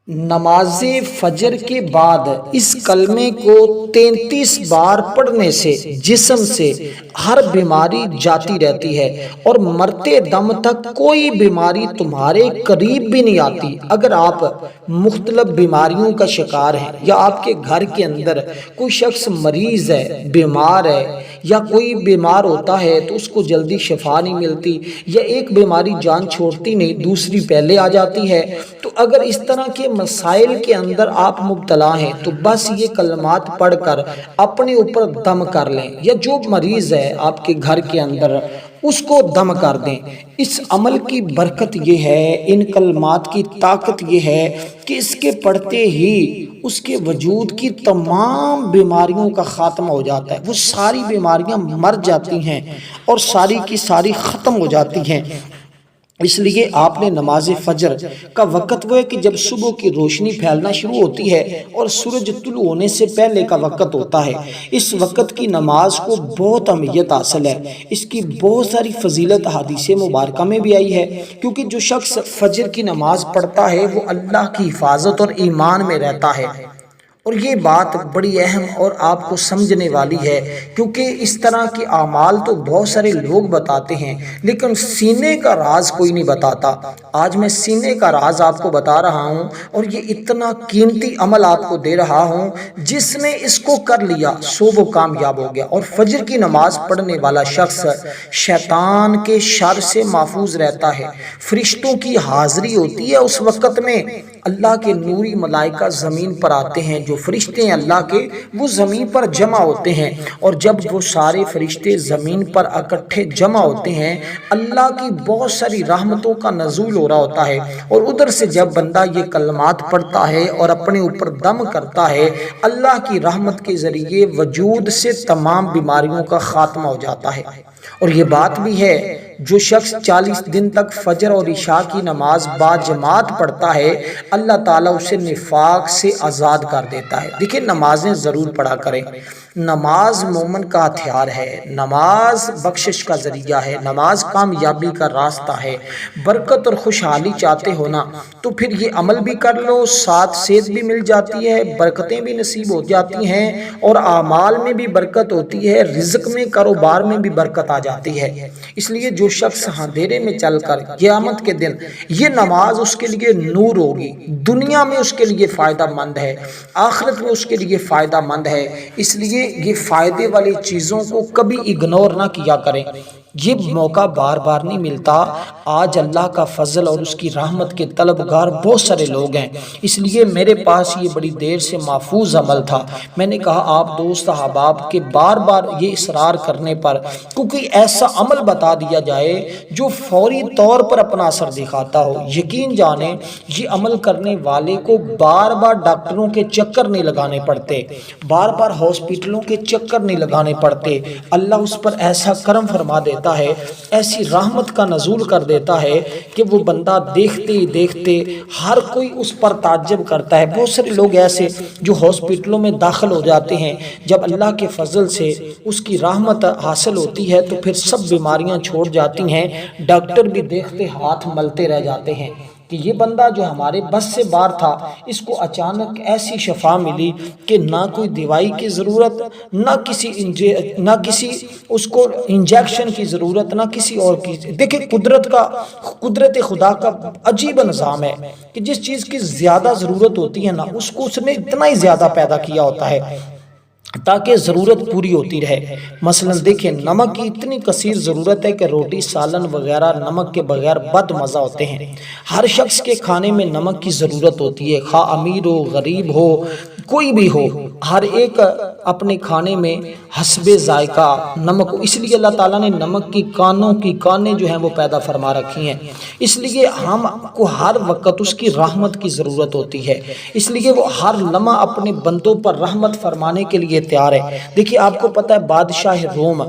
نماز فجر کے بعد اس کلمے کو 33 بار پڑھنے سے جسم سے ہر بیماری جاتی رہتی ہے اور مرتے دم تک کوئی بیماری تمہارے قریب بھی نہیں آتی۔ اگر آپ مختلف بیماریوں کا شکار ہیں یا آپ کے گھر کے اندر کوئی شخص مریض ہے، بیمار ہے، یا کوئی بیمار ہوتا ہے تو اس کو جلدی شفا نہیں ملتی، یا ایک بیماری جان چھوڑتی نہیں دوسری پہلے آ جاتی ہے، تو اگر اس طرح کے مسائل کے اندر آپ مبتلا ہیں تو بس یہ کلمات پڑھ کر اپنے اوپر دم کر لیں، یا جو مریض ہے آپ کے گھر کے اندر اس کو دم کر دیں۔ اس عمل کی برکت یہ ہے، ان کلمات کی طاقت یہ ہے کہ اس کے پڑھتے ہی اس کے وجود کی تمام بیماریوں کا خاتمہ ہو جاتا ہے، وہ ساری بیماریاں مر جاتی ہیں اور ساری کی ساری ختم ہو جاتی ہیں۔ اس لیے آپ نے نماز فجر کا وقت وہ ہے کہ جب صبح کی روشنی پھیلنا شروع ہوتی ہے اور سورج طلوع ہونے سے پہلے کا وقت ہوتا ہے، اس وقت کی نماز کو بہت اہمیت حاصل ہے۔ اس کی بہت ساری فضیلت حدیث مبارکہ میں بھی آئی ہے، کیونکہ جو شخص فجر کی نماز پڑھتا ہے وہ اللہ کی حفاظت اور ایمان میں رہتا ہے۔ اور یہ بات بڑی اہم اور آپ کو سمجھنے والی ہے، کیونکہ اس طرح کے اعمال تو بہت سارے لوگ بتاتے ہیں لیکن سینے کا راز کوئی نہیں بتاتا۔ آج میں سینے کا راز آپ کو بتا رہا ہوں، اور یہ اتنا قیمتی عمل آپ کو دے رہا ہوں، جس نے اس کو کر لیا سو وہ کامیاب ہو گیا۔ اور فجر کی نماز پڑھنے والا شخص شیطان کے شر سے محفوظ رہتا ہے۔ فرشتوں کی حاضری ہوتی ہے اس وقت میں، اللہ کے نوری ملائکہ زمین پر آتے ہیں، جو فرشتے ہیں اللہ کے وہ زمین پر جمع ہوتے ہیں، اور جب وہ سارے فرشتے زمین پر اکٹھے جمع ہوتے ہیں اللہ کی بہت ساری رحمتوں کا نزول ہو رہا ہوتا ہے، اور ادھر سے جب بندہ یہ کلمات پڑھتا ہے اور اپنے اوپر دم کرتا ہے، اللہ کی رحمت کے ذریعے وجود سے تمام بیماریوں کا خاتمہ ہو جاتا ہے۔ اور یہ بات بھی ہے، جو شخص 40 دن تک فجر اور عشاء کی نماز با جماعت پڑھتا ہے اللہ تعالیٰ اسے نفاق سے آزاد کر دیتا ہے۔ دیکھیں نمازیں ضرور پڑھا کریں، نماز مومن کا ہتھیار ہے، نماز بخشش کا ذریعہ ہے، نماز کامیابی کا راستہ ہے۔ برکت اور خوشحالی چاہتے ہو نا تو پھر یہ عمل بھی کر لو، ساتھ صحت بھی مل جاتی ہے، برکتیں بھی نصیب ہو جاتی ہیں، اور اعمال میں بھی برکت ہوتی ہے، رزق میں کاروبار میں بھی برکت آ جاتی ہے۔ اس لیے جو شخص اندھیرے میں چل کر قیامت کے دن یہ نماز اس کے لیے نور ہوگی، دنیا میں اس کے لیے فائدہ مند ہے، آخرت میں اس کے لیے فائدہ مند ہے۔ اس لیے یہ فائدے والی چیزوں کو کبھی اگنور نہ کیا کریں، یہ موقع بار بار نہیں ملتا۔ آج اللہ کا فضل اور اس کی رحمت کے طلبگار بہت سارے لوگ ہیں، اس لیے میرے پاس یہ بڑی دیر سے محفوظ عمل تھا۔ میں نے کہا آپ دوست احباب کے بار بار یہ اصرار کرنے پر کوئی ایسا عمل بتا دیا جائے جو فوری طور پر اپنا اثر دکھاتا ہو۔ یقین جانیں یہ عمل کرنے والے کو بار بار ڈاکٹروں کے چکر نہیں لگانے پڑتے، بار بار ہاسپٹلوں کے چکر نہیں لگانے پڑتے۔ اللہ اس پر ایسا کرم فرما دیتا ہے، ایسی رحمت کا نزول کر دیتا ہے کہ وہ بندہ دیکھتے ہی دیکھتے ہر کوئی اس پر تعجب کرتا ہے۔ بہت سارے لوگ ایسے جو ہاسپٹلوں میں داخل ہو جاتے ہیں، جب اللہ کے فضل سے اس کی رحمت حاصل ہوتی ہے تو پھر سب بیماریاں چھوڑ جاتی ہیں، ڈاکٹر بھی دیکھتے ہاتھ ملتے رہ جاتے ہیں کہ یہ بندہ جو ہمارے بس سے باہر تھا اس کو اچانک ایسی شفا ملی کہ نہ کوئی دوائی کی ضرورت، نہ کسی اس کو انجیکشن کی ضرورت، نہ کسی اور کی۔ دیکھیں قدرت خدا کا عجیب نظام ہے کہ جس چیز کی زیادہ ضرورت ہوتی ہے نا اس کو اس نے اتنا ہی زیادہ پیدا کیا ہوتا ہے تاکہ ضرورت پوری ہوتی رہے۔ مثلا دیکھیں نمک کی اتنی کثیر ضرورت ہے کہ روٹی سالن وغیرہ نمک کے بغیر بد مزہ ہوتے ہیں۔ ہر شخص کے کھانے میں نمک کی ضرورت ہوتی ہے، خواہ امیر ہو غریب ہو کوئی بھی ہو، ہر ایک اپنے کھانے میں حسب ذائقہ نمک ہو۔ اس لیے اللہ تعالیٰ نے نمک کی کانیں جو ہیں وہ پیدا فرما رکھی ہیں، اس لیے ہم کو ہر وقت اس کی رحمت کی ضرورت ہوتی ہے، اس لیے وہ ہر لمحہ اپنے بندوں پر رحمت فرمانے کے لیے تیار ہے۔ دیکھیے آپ کو پتہ ہے بادشاہ روم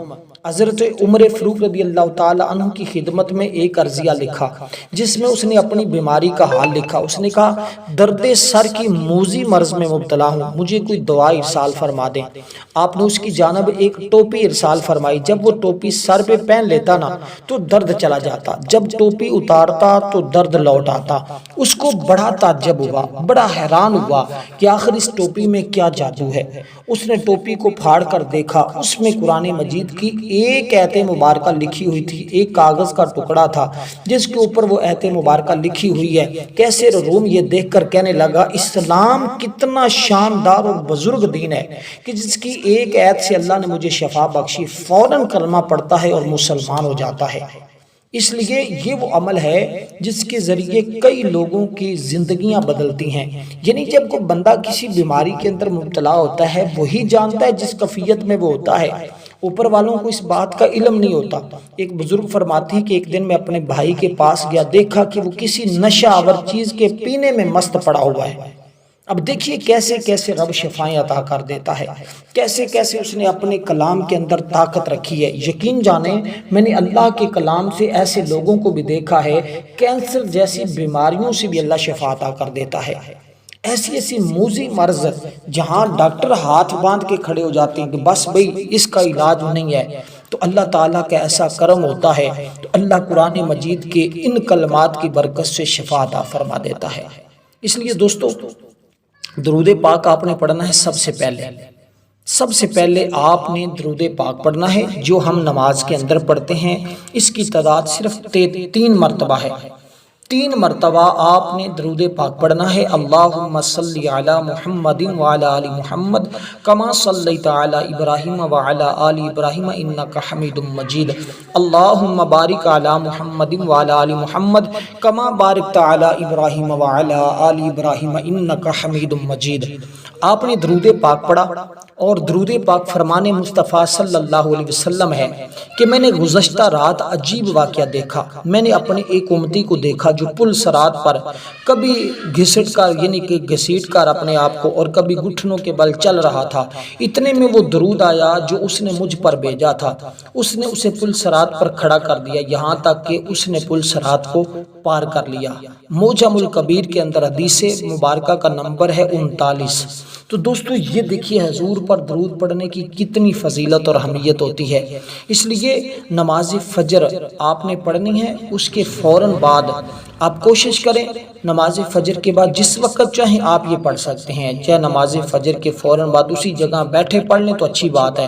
حضرت عمر فاروق رضی اللہ تعالی عنہ کی خدمت میں ایک عرضیہ لکھا جس میں اس نے اپنی بیماری کا حال لکھا۔ اس نے کہا درد سر کی موذی مرض میں مبتلا ہوں، مجھے کوئی دوا ارسال فرما دیں۔ آپ نے اس کی جانب ایک ٹوپی ارسال فرمائی۔ جب وہ ٹوپی سر پہ پہن لیتا نا تو درد چلا جاتا، جب ٹوپی اتارتا تو درد لوٹ آتا۔ اس کو بڑا تعجب ہوا، بڑا حیران ہوا کہ آخر اس ٹوپی میں کیا جادو ہے۔ اس نے ٹوپی کو پھاڑ کر دیکھا، اس میں قرآن مجید کی ایک آیت مبارکہ لکھی ہوئی تھی، ایک کاغذ کا ٹکڑا تھا جس کے اوپر وہ آیت مبارکہ لکھی ہوئی ہے۔ کیسر روم یہ دیکھ کر کہنے لگا اسلام کتنا شاندار اور بزرگ دین ہے کہ جس کی ایک آیت سے اللہ نے مجھے شفا بخشی، فوراً کلمہ پڑھتا ہے اور مسلمان ہو جاتا ہے۔ اس لیے یہ وہ عمل ہے جس کے ذریعے کئی لوگوں کی زندگیاں بدلتی ہیں۔ یعنی جب کوئی بندہ کسی بیماری کے اندر مبتلا ہوتا ہے وہی جانتا ہے جس کیفیت میں وہ ہوتا ہے، اوپر والوں کو اس بات کا علم نہیں ہوتا۔ ایک بزرگ فرماتی ہے کہ ایک دن میں اپنے بھائی کے پاس گیا، دیکھا کہ وہ کسی نشہ آور چیز کے پینے میں مست پڑا ہوا ہے۔ اب دیکھیے کیسے کیسے رب شفائیں عطا کر دیتا ہے، کیسے کیسے اس نے اپنے کلام کے اندر طاقت رکھی ہے۔ یقین جانیں میں نے اللہ کے کلام سے ایسے لوگوں کو بھی دیکھا ہے، کینسر جیسی بیماریوں سے بھی اللہ شفا عطا کر دیتا ہے۔ ایسی ایسی موذی مرض جہاں ڈاکٹر ہاتھ باندھ کے کھڑے ہو جاتے ہیں کہ بس بھئی اس کا علاج نہیں ہے، تو اللہ تعالیٰ کا ایسا کرم ہوتا ہے تو اللہ قرآن مجید کے ان کلمات کی برکت سے شفا عطا فرما دیتا ہے۔ اس لیے دوستو درود پاک آپ نے پڑھنا ہے۔ سب سے پہلے آپ نے درود پاک پڑھنا ہے جو ہم نماز کے اندر پڑھتے ہیں۔ اس کی تعداد صرف 3 مرتبہ ہے۔ 3 مرتبہ آپ نے درود پاک پڑھنا ہے۔ اللہم صلی علی محمد وعلی آل محمد کما صلیت علی ابراہیم وعلی آل ابراہیم انک حمید مجید۔ اللہم بارک علی محمد وعلی آل محمد کما بارکت علی ابراہیم وعلی آل ابراہیم انک حمید مجید۔ آپ نے درود پاک پڑھا اور درود پاک فرمان مصطفیٰ صلی اللہ علیہ وسلم ہے کہ میں نے گزشتہ رات عجیب واقعہ دیکھا۔ میں نے اپنے ایک امتی کو دیکھا جو پل صراط پر کبھی گھسٹ کر یعنی کہ گھسیٹ کر اپنے آپ کو اور کبھی گھٹنوں کے بل چل رہا تھا۔ اتنے میں وہ درود آیا جو اس نے مجھ پر بھیجا تھا، اس نے اسے پل صراط پر کھڑا کر دیا یہاں تک کہ اس نے پل صراط کو پار کر لیا۔ معجم الکبیر کے اندر حدیث مبارکہ کا نمبر ہے 39۔ تو دوستو یہ دیکھیے حضور پر درود پڑھنے کی کتنی فضیلت اور اہمیت ہوتی ہے۔ اس لیے نماز فجر آپ نے پڑھنی ہے، اس کے فوراً بعد آپ کوشش کریں نماز فجر کے بعد جس وقت چاہیں آپ یہ پڑھ سکتے ہیں، چاہے نماز فجر کے فوراً بعد اسی جگہ بیٹھے پڑھ لیں تو اچھی بات ہے۔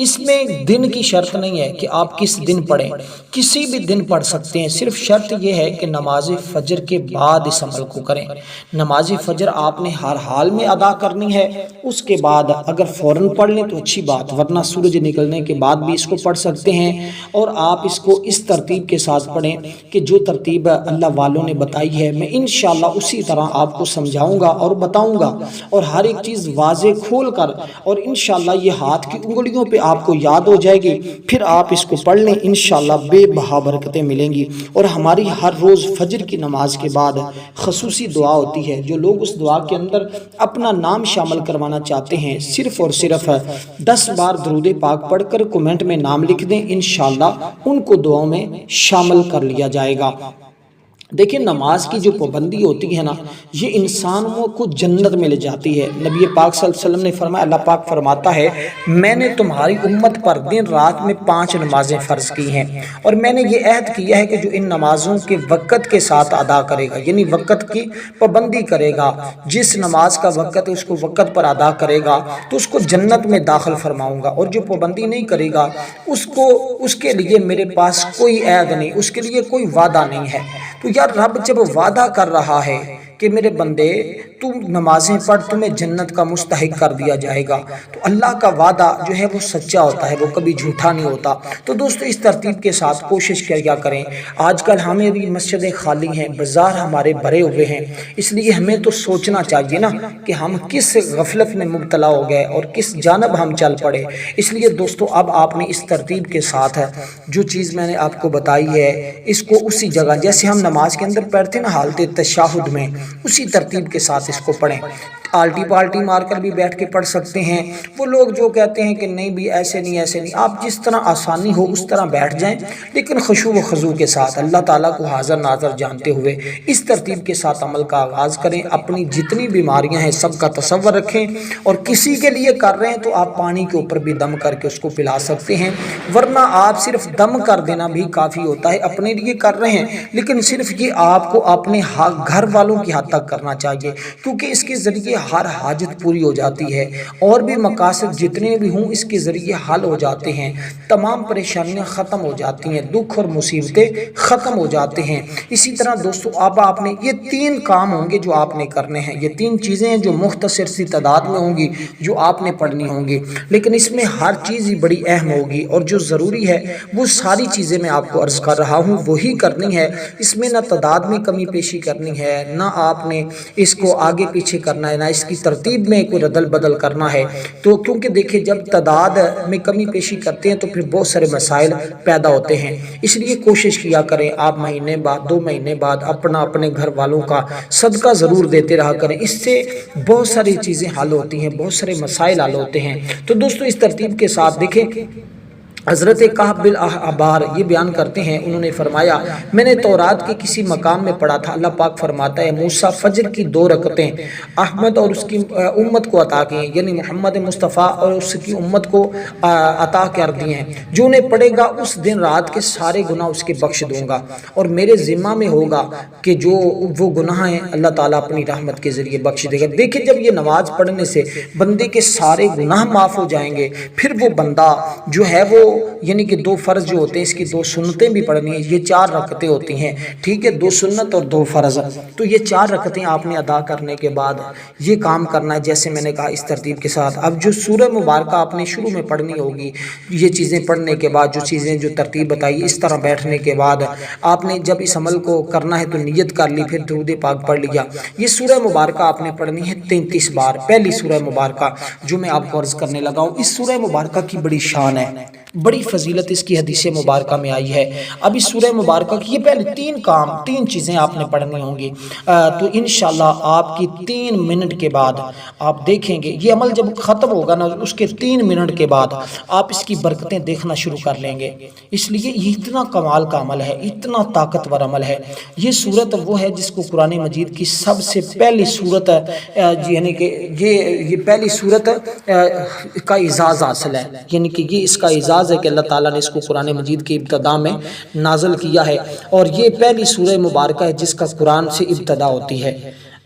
اس میں دن کی شرط نہیں ہے کہ آپ کس دن پڑھیں، کسی بھی دن پڑھ سکتے ہیں، صرف شرط یہ ہے کہ نماز فجر کے بعد اس عمل کو کریں۔ نماز فجر آپ نے ہر حال میں ادا کرنی ہے، اس کے بعد اگر فوراً پڑھ لیں تو اچھی بات، ورنہ سورج نکلنے کے بعد بھی اس کو پڑھ سکتے ہیں۔ اور آپ اس کو اس ترتیب کے ساتھ پڑھیں کہ جو ترتیب اللہ والوں نے بتائی ہے میں انشاءاللہ اسی طرح آپ کو سمجھاؤں گا اور بتاؤں گا، اور ہر ایک چیز واضح کھول کر، اور انشاءاللہ یہ ہاتھ کی انگلیوں پہ آپ کو یاد ہو جائے گی، پھر آپ اس کو پڑھ لیں، انشاءاللہ بے بہا برکتیں ملیں گی۔ اور ہماری ہر روز فجر کی نماز کے بعد خصوصی دعا ہوتی ہے، جو لوگ اس دعا کے اندر اپنا نام شامل کروانا چاہتے ہیں صرف اور صرف 10 بار درود پاک پڑھ کر کمنٹ میں نام لکھ دیں، انشاءاللہ ان کو دعاؤں میں شامل کر لیا جائے گا۔ دیکھیں نماز کی جو پابندی ہوتی ہے نا، یہ انسانوں کو جنت میں لے جاتی ہے۔ نبی پاک صلی اللہ علیہ وسلم نے فرمایا، اللہ پاک فرماتا ہے میں نے تمہاری امت پر دن رات میں 5 نمازیں فرض کی ہیں، اور میں نے یہ عہد کیا ہے کہ جو ان نمازوں کے وقت کے ساتھ ادا کرے گا، یعنی وقت کی پابندی کرے گا، جس نماز کا وقت ہے اس کو وقت پر ادا کرے گا تو اس کو جنت میں داخل فرماؤں گا، اور جو پابندی نہیں کرے گا اس کے لیے میرے پاس کوئی عہد نہیں، اس کے لیے کوئی وعدہ نہیں ہے۔ تو یار رب جب وعدہ کر رہا ہے کہ میرے بندے تو نمازیں پڑھ تمہیں جنت کا مستحق کر دیا جائے گا، تو اللہ کا وعدہ جو ہے وہ سچا ہوتا ہے، وہ کبھی جھوٹا نہیں ہوتا۔ تو دوستو اس ترتیب کے ساتھ کوشش کیا کریں۔ آج کل ہمیں بھی مسجدیں خالی ہیں، بازار ہمارے بھرے ہوئے ہیں، اس لیے ہمیں تو سوچنا چاہیے نا کہ ہم کس غفلت میں مبتلا ہو گئے اور کس جانب ہم چل پڑے۔ اس لیے دوستو اب آپ نے اس ترتیب کے ساتھ جو چیز میں نے آپ کو بتائی ہے اس کو اسی جگہ جیسے ہم نماز کے اندر پڑھتے ہیں نا حالت تشہد میں، اسی ترتیب کے ساتھ اس کو پڑھیں۔ آلٹی پالٹی مار کر بھی بیٹھ کے پڑھ سکتے ہیں۔ وہ لوگ جو کہتے ہیں کہ نہیں بھی ایسے نہیں، آپ جس طرح آسانی ہو اس طرح بیٹھ جائیں، لیکن خشوع و خضوع کے ساتھ اللہ تعالیٰ کو حاضر ناظر جانتے ہوئے اس ترتیب کے ساتھ عمل کا آغاز کریں۔ اپنی جتنی بیماریاں ہیں سب کا تصور رکھیں، اور کسی کے لیے کر رہے ہیں تو آپ پانی کے اوپر بھی دم کر کے اس کو پلا سکتے ہیں، ورنہ آپ صرف دم کر دینا بھی کافی ہوتا ہے۔ اپنے لیے کر رہے ہیں لیکن صرف یہ آپ کو اپنے گھر والوں کی حد تک کرنا چاہیے، کیونکہ اس کے ذریعے ہر حاجت پوری ہو جاتی ہے، اور بھی مقاصد جتنے بھی ہوں اس کے ذریعے حل ہو جاتے ہیں، تمام پریشانیاں ختم ہو جاتی ہیں، دکھ اور مصیبتیں ختم ہو جاتے ہیں۔ اسی طرح دوستو اب آپ نے یہ 3 کام ہوں گے جو آپ نے کرنے ہیں، یہ 3 چیزیں ہیں جو مختصر سی تعداد میں ہوں گی جو آپ نے پڑھنی ہوں گی، لیکن اس میں ہر چیز ہی بڑی اہم ہوگی، اور جو ضروری ہے وہ ساری چیزیں میں آپ کو عرض کر رہا ہوں وہی کرنی ہے۔ اس میں نہ تعداد میں کمی پیشی کرنی ہے، نہ آپ نے اس کو آگے پیچھے کرنا ہے، نہ اس کی ترتیب میں کوئی ردل بدل کرنا ہے۔ تو کیونکہ دیکھیں جب تعداد میں کمی پیشی کرتے ہیں تو پھر بہت سارے مسائل پیدا ہوتے ہیں، اس لیے کوشش کیا کریں آپ مہینے بعد 2 مہینے بعد اپنے گھر والوں کا صدقہ ضرور دیتے رہا کریں، اس سے بہت ساری چیزیں حل ہوتی ہیں، بہت سارے مسائل حل ہوتے ہیں۔ تو دوستو اس ترتیب کے ساتھ دیکھیں حضرت کعب بن احبار یہ بیان کرتے ہیں، انہوں نے فرمایا میں نے تورات کے کسی مقام میں پڑھا تھا، اللہ پاک فرماتا ہے موسیٰ فجر کی 2 رکعتیں احمد اور اس کی امت کو عطا کی ہیں، یعنی محمد مصطفیٰ اور اس کی امت کو عطا کر دی ہیں، جو انہیں پڑھے گا اس دن رات کے سارے گناہ اس کے بخش دوں گا، اور میرے ذمہ میں ہوگا کہ جو وہ گناہ ہیں اللہ تعالیٰ اپنی رحمت کے ذریعے بخش دے گا۔ دیکھیں جب یہ نماز پڑھنے سے بندے کے سارے گناہ معاف ہو جائیں گے، پھر وہ بندہ جو ہے وہ یعنی کہ 2 فرض جو ہوتے ہیں اس کی 2 سنتیں بھی پڑھنی ہیں، یہ 4 رکعتیں ہوتی ہیں، ٹھیک ہے، 2 سنت اور 2 فرض، تو یہ 4 رکعتیں آپ نے ادا کرنے کے بعد یہ کام کرنا ہے جیسے میں نے کہا اس ترتیب کے ساتھ۔ اب جو سورہ مبارکہ آپ نے شروع میں پڑھنی ہوگی، یہ چیزیں پڑھنے کے بعد جو ترتیب بتائی اس طرح بیٹھنے کے بعد آپ نے جب اس عمل کو کرنا ہے تو نیت کر لی، پھر درود پاک پڑھ لیا۔ یہ سورہ مبارکہ آپ نے پڑھنی ہے 33 بار، پہلی سورہ مبارکہ جو میں آپ کو عرض کرنے لگا ہوں۔ اس سورہ مبارکہ کی بڑی شان ہے، بڑی فضیلت اس کی حدیث مبارکہ میں آئی ہے۔ اب اس سورہ مبارکہ کی یہ پہلے 3 چیزیں آپ نے پڑھنی ہوں گی، تو انشاءاللہ آپ کی 3 منٹ کے بعد آپ دیکھیں گے یہ عمل جب ختم ہوگا نا، اس کے 3 منٹ کے بعد آپ اس کی برکتیں دیکھنا شروع کر لیں گے، اس لیے یہ اتنا کمال کا عمل ہے، اتنا طاقتور عمل ہے۔ یہ سورت وہ ہے جس کو قرآن مجید کی سب سے پہلی سورت یعنی کہ یہ پہلی سورت کا اعزاز حاصل ہے، یعنی کہ یہ اس کا اعزاز ہے کہ اللہ تعالیٰ نے اس کو قرآن مجید کی ابتدا میں نازل کیا ہے، اور یہ پہلی سورہ مبارکہ ہے جس کا قرآن سے ابتدا ہوتی ہے۔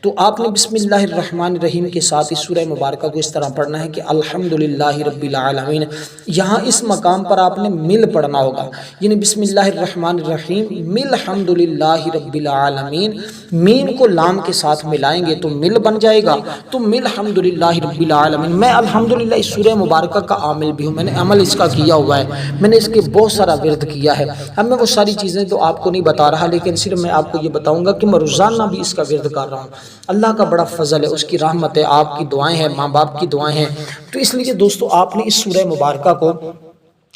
تو آپ نے بسم اللہ الرحمن الرحیم کے ساتھ اس سورہ مبارکہ کو اس طرح پڑھنا ہے کہ الحمدللہ رب العالمین، یہاں اس مقام پر آپ نے مل پڑھنا ہوگا، یعنی بسم اللہ الرحمن الرحیم مل الحمدللہ رب العالمین، مین کو لام کے ساتھ ملائیں گے تو مل بن جائے گا، تو مل الحمدللہ رب العالمین۔ میں الحمدللہ اس سورہ مبارکہ کا عامل بھی ہوں، میں نے عمل اس کا کیا ہوا ہے، میں نے اس کے بہت سارا ورد کیا ہے۔ اب میں وہ ساری چیزیں تو آپ کو نہیں بتا رہا، لیکن صرف میں آپ کو یہ بتاؤں گا کہ میں روزانہ بھی اس کا ورد کر رہا ہوں۔ اللہ کا بڑا فضل ہے، اس کی رحمت ہے، آپ کی دعائیں ہیں، ماں باپ کی دعائیں ہیں، تو اس لیے دوستو آپ نے اس سورہ مبارکہ کو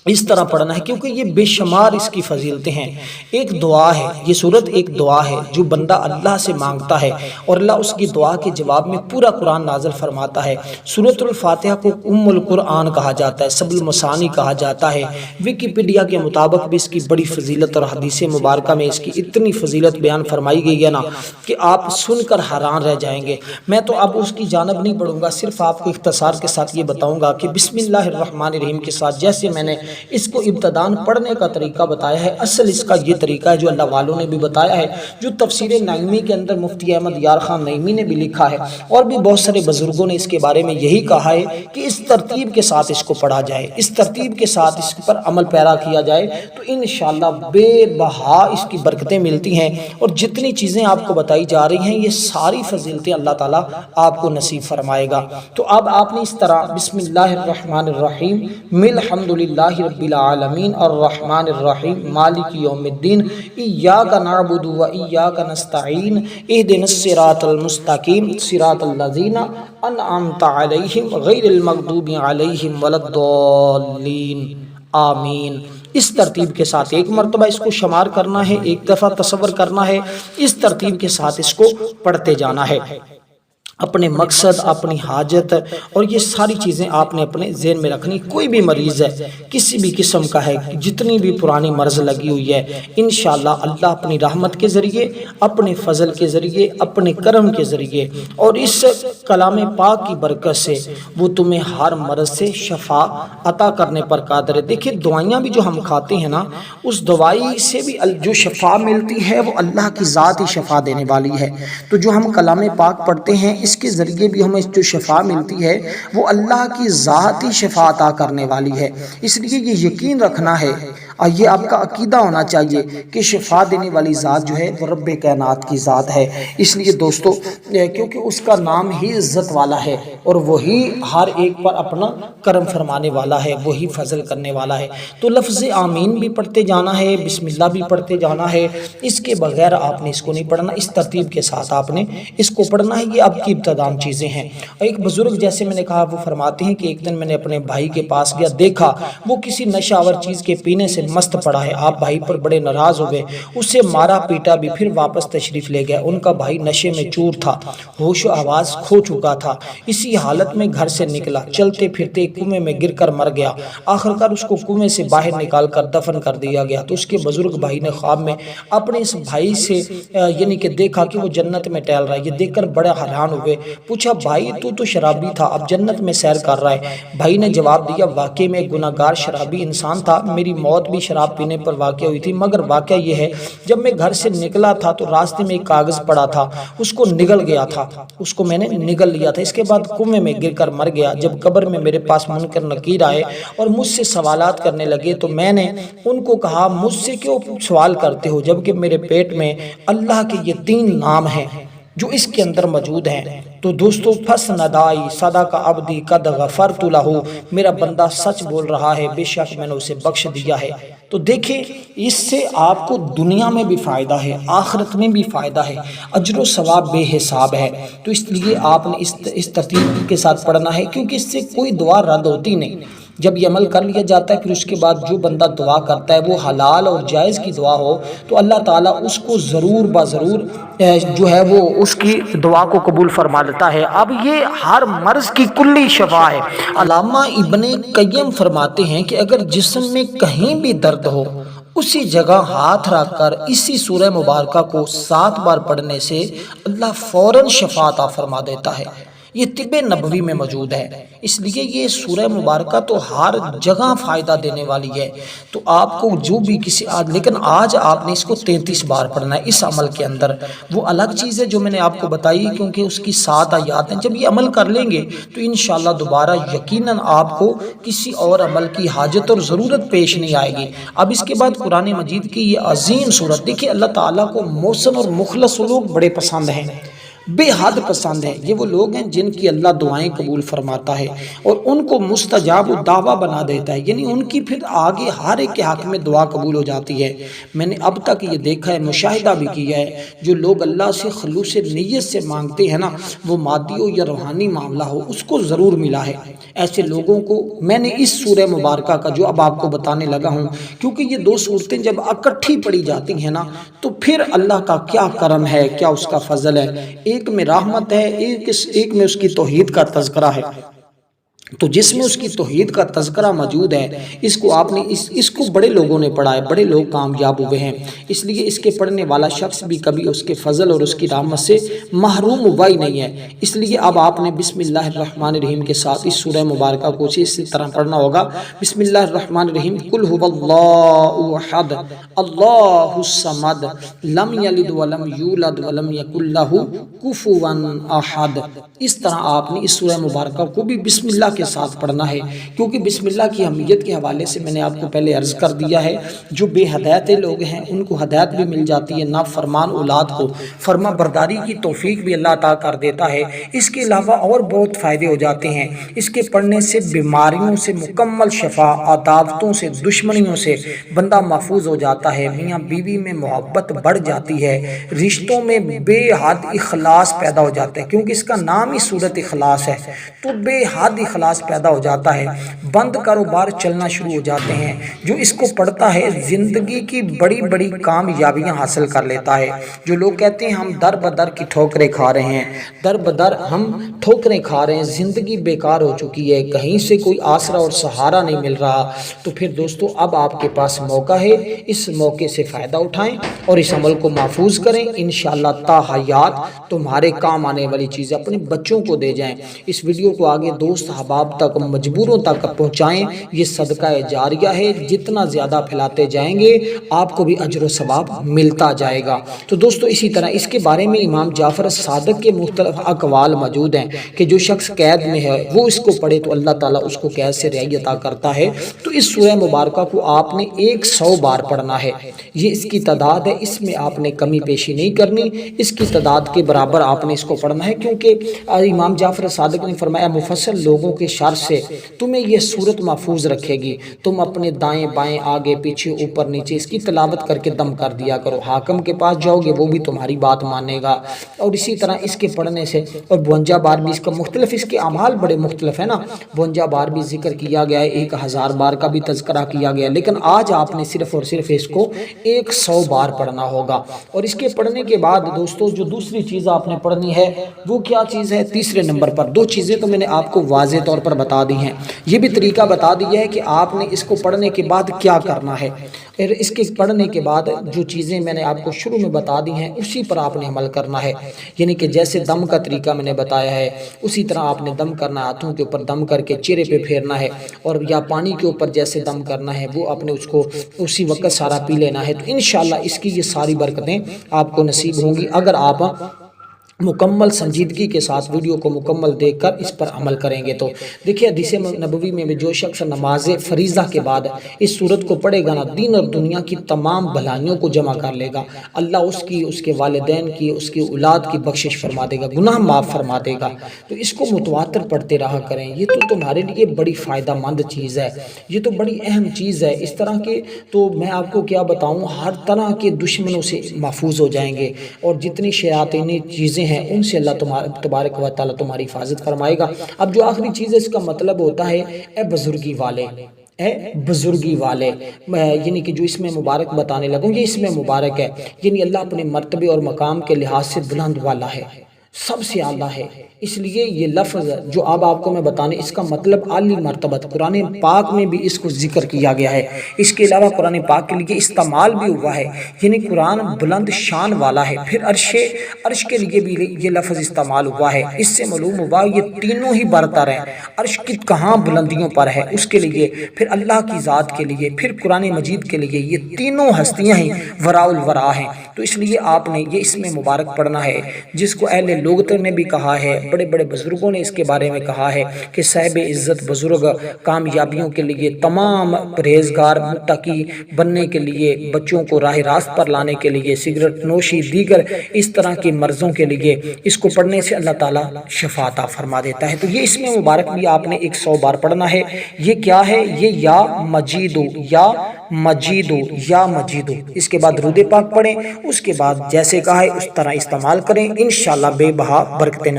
اس طرح پڑھنا ہے، کیونکہ یہ بے شمار اس کی فضیلتیں ہیں۔ ایک دعا ہے، یہ سورت ایک دعا ہے جو بندہ اللہ سے مانگتا ہے اور اللہ اس کی دعا کے جواب میں پورا قرآن نازل فرماتا ہے۔ سورۃ الفاتحہ کو القرآن کہا جاتا ہے، سبع المثانی کہا جاتا ہے، ویکیپیڈیا کے مطابق بھی اس کی بڑی فضیلت اور حدیث مبارکہ میں اس کی اتنی فضیلت بیان فرمائی گئی ہے نا کہ آپ سن کر حیران رہ جائیں گے۔ میں تو اب اس کی جانب نہیں بڑھوں گا، صرف آپ کو اختصار کے ساتھ یہ بتاؤں گا کہ بسم اللہ الرحمن الرحیم کے ساتھ جیسے میں نے اس کو ابتدان پڑھنے کا طریقہ بتایا ہے، اصل اس کا یہ طریقہ ہے جو اللہ والوں نے بھی بتایا ہے، جو تفسیر نعیمی کے اندر مفتی احمد یار خان نعیمی نے بھی لکھا ہے، اور بھی بہت سارے بزرگوں نے اس کے بارے میں یہی کہا ہے کہ اس ترتیب کے ساتھ اس کو پڑھا جائے، اس ترتیب کے ساتھ اس پر عمل پیرا کیا جائے تو انشاءاللہ بے بہا اس کی برکتیں ملتی ہیں، اور جتنی چیزیں آپ کو بتائی جا رہی ہیں یہ ساری فضیلتیں اللہ تعالیٰ آپ کو نصیب فرمائے گا۔ تو اب آپ نے اس طرح بسم اللہ الرحمن الرحیم مل الحمدللہ رب العالمین الرحمن الرحیم مالک یوم الدین ایاک نعبد و ایاک نستعین اہدنا الصراط المستقیم صراط الذین انعمت علیہم غیر المغضوب علیہم ولا الضالین آمین۔ اس ترتیب کے ساتھ ایک مرتبہ اس کو شمار کرنا ہے، ایک دفعہ تصور کرنا ہے، اس ترتیب کے ساتھ اس کو پڑھتے جانا ہے۔ اپنے مقصد، اپنی حاجت اور یہ ساری چیزیں آپ نے اپنے ذہن میں رکھنی۔ کوئی بھی مریض ہے، کسی بھی قسم کا ہے، جتنی بھی پرانی مرض لگی ہوئی ہے، انشاءاللہ اللہ اپنی رحمت کے ذریعے، اپنے فضل کے ذریعے، اپنے کرم کے ذریعے اور اس کلام پاک کی برکت سے وہ تمہیں ہر مرض سے شفا عطا کرنے پر قادر ہے۔ دیکھیں دوائیاں بھی جو ہم کھاتے ہیں نا، اس دوائی سے بھی جو شفا ملتی ہے وہ اللہ کی ذات ہی شفا دینے والی ہے۔ تو جو ہم کلام پاک پڑھتے ہیں اس کے ذریعے بھی ہمیں جو شفا ملتی ہے وہ اللہ کی ذات ہی شفا عطا کرنے والی ہے۔ اس لیے یہ یقین رکھنا ہے اور یہ آپ کا عقیدہ ہونا چاہیے کہ شفا دینے والی ذات جو ہے وہ رب کائنات کی ذات ہے۔ اس لیے دوستو کیونکہ اس کا نام ہی عزت والا ہے اور وہی ہر ایک پر اپنا کرم فرمانے والا ہے، وہی فضل کرنے والا ہے۔ تو لفظ آمین بھی پڑھتے جانا ہے، بسم اللہ بھی پڑھتے جانا ہے، اس کے بغیر آپ نے اس کو نہیں پڑھنا، اس ترتیب کے ساتھ آپ نے اس کو پڑھنا ہے۔ یہ آپ کی ابتدام چیزیں ہیں۔ اور ایک بزرگ جیسے میں نے کہا وہ فرماتے ہیں کہ ایک دن میں نے اپنے بھائی کے پاس گیا، دیکھا وہ کسی نشہ آور چیز کے پینے سے مست پڑا ہے۔ آپ بھائی پر بڑے ناراض ہو گئے، اسے مارا پیٹا بھی، پھر واپس تشریف لے گئے۔ ان کا بھائی نشے میں چور تھا، ہوش و آواز کھو چکا تھا، اسی حالت میں گھر سے نکلا، چلتے پھرتے کنویں میں گر کر مر گیا۔ آخرکار اس کو کنویں سے باہر نکال کر دفن کر دیا گیا۔ تو اس کے بزرگ بھائی نے خواب میں اپنے اس بھائی سے یعنی کہ دیکھا کہ وہ جنت میں ٹہل رہا ہے۔ یہ دیکھ کر بڑے حیران ہوئے، پوچھا بھائی تو شرابی تھا، اب جنت میں سیر کر رہا ہے؟ بھائی نے جواب دیا واقعی میں گناہگار شرابی انسان تھا، میری موت بھی شراب پینے پر واقع ہوئی تھی، مگر واقعہ یہ ہے جب میں گھر سے نکلا تھا تو راستے میں ایک کاغذ پڑا تھا، اس کو نگل گیا تھا، اس کو میں نے نگل لیا تھا۔ اس کے بعد کنویں میں گر کر مر گیا۔ جب قبر میں میرے پاس منکر نکیر آئے اور مجھ سے سوالات کرنے لگے تو میں نے ان کو کہا مجھ سے کیوں سوال کرتے ہو جبکہ میرے پیٹ میں اللہ کے یہ 3 نام ہیں جو اس کے اندر موجود ہیں۔ تو دوستو پس ندائی صدق عبدی قد غفرت لہو، میرا بندہ سچ بول رہا ہے، بے شک میں نے اسے بخش دیا ہے۔ تو دیکھیں اس سے آپ کو دنیا میں بھی فائدہ ہے، آخرت میں بھی فائدہ ہے، اجر و ثواب بے حساب ہے۔ تو اس لیے آپ نے اس ترتیب کے ساتھ پڑھنا ہے، کیونکہ اس سے کوئی دعا رد ہوتی نہیں۔ جب یہ عمل کر لیا جاتا ہے پھر اس کے بعد جو بندہ دعا کرتا ہے وہ حلال اور جائز کی دعا ہو تو اللہ تعالیٰ اس کو ضرور بضرور جو ہے وہ اس کی دعا کو قبول فرما لیتا ہے۔ اب یہ ہر مرض کی کلی شفا ہے۔ علامہ ابن قیم فرماتے ہیں کہ اگر جسم میں کہیں بھی درد ہو اسی جگہ ہاتھ رکھ کر اسی سورہ مبارکہ کو 7 بار پڑھنے سے اللہ فوراً شفا عطا فرما دیتا ہے۔ یہ طب نبوی میں موجود ہے، اس لیے یہ سورہ مبارکہ تو ہر جگہ فائدہ دینے والی ہے۔ تو آپ کو جو بھی لیکن آج آپ نے اس کو 33 بار پڑھنا ہے اس عمل کے اندر۔ وہ الگ چیز ہے جو میں نے آپ کو بتائی کیونکہ اس کی 7 آیات ہیں، جب یہ عمل کر لیں گے تو انشاءاللہ دوبارہ یقیناً آپ کو کسی اور عمل کی حاجت اور ضرورت پیش نہیں آئے گی۔ اب اس کے بعد قرآن مجید کی یہ عظیم سورت، دیکھیں اللہ تعالیٰ کو محسن اور مخلص لوگ بڑے پسند ہیں، بے حد پسند ہے۔ یہ وہ لوگ ہیں جن کی اللہ دعائیں قبول فرماتا ہے اور ان کو مستجاب الدعوہ بنا دیتا ہے، یعنی ان کی پھر آگے ہر ایک کے حق میں دعا قبول ہو جاتی ہے۔ میں نے اب تک یہ دیکھا ہے، مشاہدہ بھی کیا ہے، جو لوگ اللہ سے خلوص نیت سے مانگتے ہیں نا، وہ مادی ہو یا روحانی معاملہ ہو، اس کو ضرور ملا ہے۔ ایسے لوگوں کو میں نے اس سورہ مبارکہ کا جو اب آپ کو بتانے لگا ہوں، کیونکہ یہ 2 صورتیں جب اکٹھی پڑھی جاتی ہیں نا تو پھر اللہ کا کیا کرم ہے، کیا اس کا فضل ہے۔ ایک میں رحمت ہے، ایک میں اس کی توحید کا تذکرہ ہے۔ تو جس میں اس کی توحید کا تذکرہ موجود ہے، اس کو آپ نے اس کو بڑے لوگوں نے پڑھا ہے، بڑے لوگ کامیاب ہوئے ہیں، اس لیے اس کے پڑھنے والا شخص بھی کبھی اس کے فضل اور اس کی رحمت سے محروم ہوا ہی نہیں ہے۔ اس لیے اب آپ نے بسم اللہ الرحمن الرحیم کے ساتھ اس سورہ مبارکہ کو اسی طرح پڑھنا ہوگا۔ بسم اللہ الرحمن الرحیم، قل هو اللہ احد اللہ الصمد لم یلد ولم یولد ولم یکن لہ کفوا احد۔ اس طرح آپ نے اس سورہ مبارکہ کو بھی بسم اللہ کے ساتھ پڑھنا ہے، کیونکہ بسم اللہ کی اہمیت کے حوالے سے میں نے آپ کو پہلے عرض کر دیا ہے، جو بے ہدایت لوگ ہیں ان کو ہدایت بھی مل جاتی ہے، نافرمان اولاد کو فرما برداری کی توفیق بھی اللہ عطا کر دیتا ہے۔ اس کے علاوہ اور بہت فائدے ہو جاتے ہیں، اس کے پڑھنے سے بیماریوں سے مکمل شفا، عداوتوں سے، دشمنیوں سے بندہ محفوظ ہو جاتا ہے، میاں بیوی میں محبت بڑھ جاتی ہے، رشتوں میں بے حد اخلاص پیدا ہو جاتا ہے، کیونکہ اس کا نام ہی سورۃ اخلاص ہے۔ تو بے حد اخلاص اخلاص پیدا ہو جاتا ہے، بند کاروبار چلنا شروع ہو جاتے ہیں۔ جو اس کو پڑھتا ہے زندگی کی بڑی بڑی کامیابیاں حاصل کر لیتا ہے۔ جو لوگ کہتے ہیں ہم در بدر کی ٹھوکریں کھا رہے ہیں، در بدر ہم ٹھوکریں کھا رہے ہیں، زندگی بیکار ہو چکی ہے، کہیں سے کوئی آسرا اور سہارا نہیں مل رہا، تو پھر دوستو اب آپ کے پاس موقع ہے، اس موقع سے فائدہ اٹھائیں اور اس عمل کو محفوظ کریں۔ انشاءاللہ تا حیات تمہارے کام آنے والی چیزیں اپنے بچوں کو دے جائیں۔ اس ویڈیو کو آگے دوست احباب تک، مجبوروں تک پہنچائیں، یہ صدقہ جاریہ ہے، جتنا زیادہ پھیلاتے جائیں گے آپ کو بھی اجر و ثواب ملتا جائے گا۔ تو دوستو اسی طرح اس کے بارے میں امام جعفر صادق کے مختلف اقوال موجود ہیں کہ جو شخص قید میں ہے وہ اس کو پڑھے تو اللہ تعالیٰ اس کو قید سے رہائی عطا کرتا ہے۔ تو اس سورہ مبارکہ کو آپ نے 100 بار پڑھنا ہے، یہ اس کی تعداد ہے، اس میں آپ نے کمی پیشی نہیں کرنی، اس کی تعداد کے برابر آپ نے اس کو پڑھنا ہے، کیونکہ امام جعفر صادق نے فرمایا مفصل لوگوں کے شر سے تمہیں یہ صورت محفوظ رکھے گی، تم اپنے دائیں بائیں آگے پیچھے اوپر نیچے اس کی تلاوت کر کے دم کر دیا کرو، حاکم کے پاس جاؤ گے وہ بھی تمہاری بات مانے گا۔ اور اسی طرح اس کے پڑھنے سے، اور 52 بار بھی اس کا مختلف، اس کے اعمال بڑے مختلف ہیں نا، 52 بار بھی ذکر کیا گیا ہے، 1000 بار کا بھی تذکرہ کیا گیا، لیکن آج آپ نے صرف اور صرف اس کو 100 بار پڑھنا ہوگا۔ اور اس کے پڑھنے کے بعد دوستو جو دوسری چیز آپ نے پڑھنی ہے وہ کیا چیز ہے؟ تیسرے نمبر پر 2 چیزیں تو میں نے آپ کو واضح طور پر بتا دی ہیں، یہ بھی طریقہ بتا دیا ہے کہ آپ نے اس کو پڑھنے کے بعد کیا کرنا ہے۔ اور اس کے پڑھنے کے بعد جو چیزیں میں نے آپ کو شروع میں بتا دی ہیں اسی پر آپ نے عمل کرنا ہے، یعنی کہ جیسے دم کا طریقہ میں نے بتایا ہے اسی طرح آپ نے دم کرنا ہے، ہاتھوں کے اوپر دم کر کے چہرے پہ پھیرنا ہے، اور یا پانی کے اوپر جیسے دم کرنا ہے وہ آپ نے اس کو اسی وقت سارا پی لینا ہے۔ تو انشاءاللہ اس کی یہ ساری برکتیں آپ کو نصیب ہوں گی اگر آپ مکمل سنجیدگی کے ساتھ ویڈیو کو مکمل دیکھ کر اس پر عمل کریں گے۔ تو دیکھیے حدیث نبوی میں جو شخص نماز فریضہ کے بعد اس سورت کو پڑھے گا نا، دین اور دنیا کی تمام بھلائیوں کو جمع کر لے گا، اللہ اس کی، اس کے والدین کی، اس کی اولاد کی بخشش فرما دے گا، گناہ معاف فرما دے گا۔ تو اس کو متواتر پڑھتے رہا کریں، یہ تو تمہارے لیے بڑی فائدہ مند چیز ہے، یہ تو بڑی اہم چیز ہے۔ اس طرح کے تو میں آپ کو کیا بتاؤں، ہر طرح کے دشمنوں سے محفوظ ہو جائیں گے، اور جتنی شیاطینی چیزیں ہیں ان سے اللہ تبارک و تعالیٰ تمہاری حفاظت فرمائے گا۔ اب جو آخری چیز ہے اس کا مطلب ہوتا ہے اے بزرگی والے، اے بزرگی والے، یعنی کہ جو اس میں مبارک بتانے لگوں یہ اس میں مبارک ہے، یعنی اللہ اپنے مرتبے اور مقام کے لحاظ سے بلند والا ہے، سب سے اعلیٰ ہے، اس لیے یہ لفظ جو اب آپ کو میں بتانے اس کا مطلب عالی مرتبت، قرآن پاک میں بھی اس کو ذکر کیا گیا ہے، اس کے علاوہ قرآن پاک کے لیے استعمال بھی ہوا ہے، یعنی قرآن بلند شان والا ہے۔ پھر عرش کے لیے بھی یہ لفظ استعمال ہوا ہے، اس سے معلوم ہوا یہ تینوں ہی برتر ہیں، عرش کی کہاں بلندیوں پر ہے اس کے لیے، پھر اللہ کی ذات کے لیے، پھر قرآن مجید کے لیے، یہ تینوں ہستیاں ہی وراء الورا ہیں۔ تو اس لیے آپ نے یہ اس میں مبارک پڑھنا ہے، جس کو اہل لغت نے بھی کہا ہے، بڑے بڑے بزرگوں نے اس کے بارے میں کہا ہے کہ صاحب عزت بزرگ کامیابیوں کے لیے، تمام پرہیزگار متقی بننے کے لیے، بچوں کو راہ راست پر لانے کے لیے، سگریٹ نوشی دیگر اس طرح کی مرضوں کے لیے اس کو پڑھنے سے اللہ تعالیٰ شفا عطا فرما دیتا ہے۔ تو یہ اس میں مبارک بھی آپ نے 100 بار پڑھنا ہے۔ یہ کیا ہے؟ یہ یا مجیدو، یا مجیدو، یا مجیدو، اس کے بعد درود پاک پڑھیں، اس کے بعد جیسے کہا ہے اس طرح استعمال کریں، انشاءاللہ بے بہا برکتیں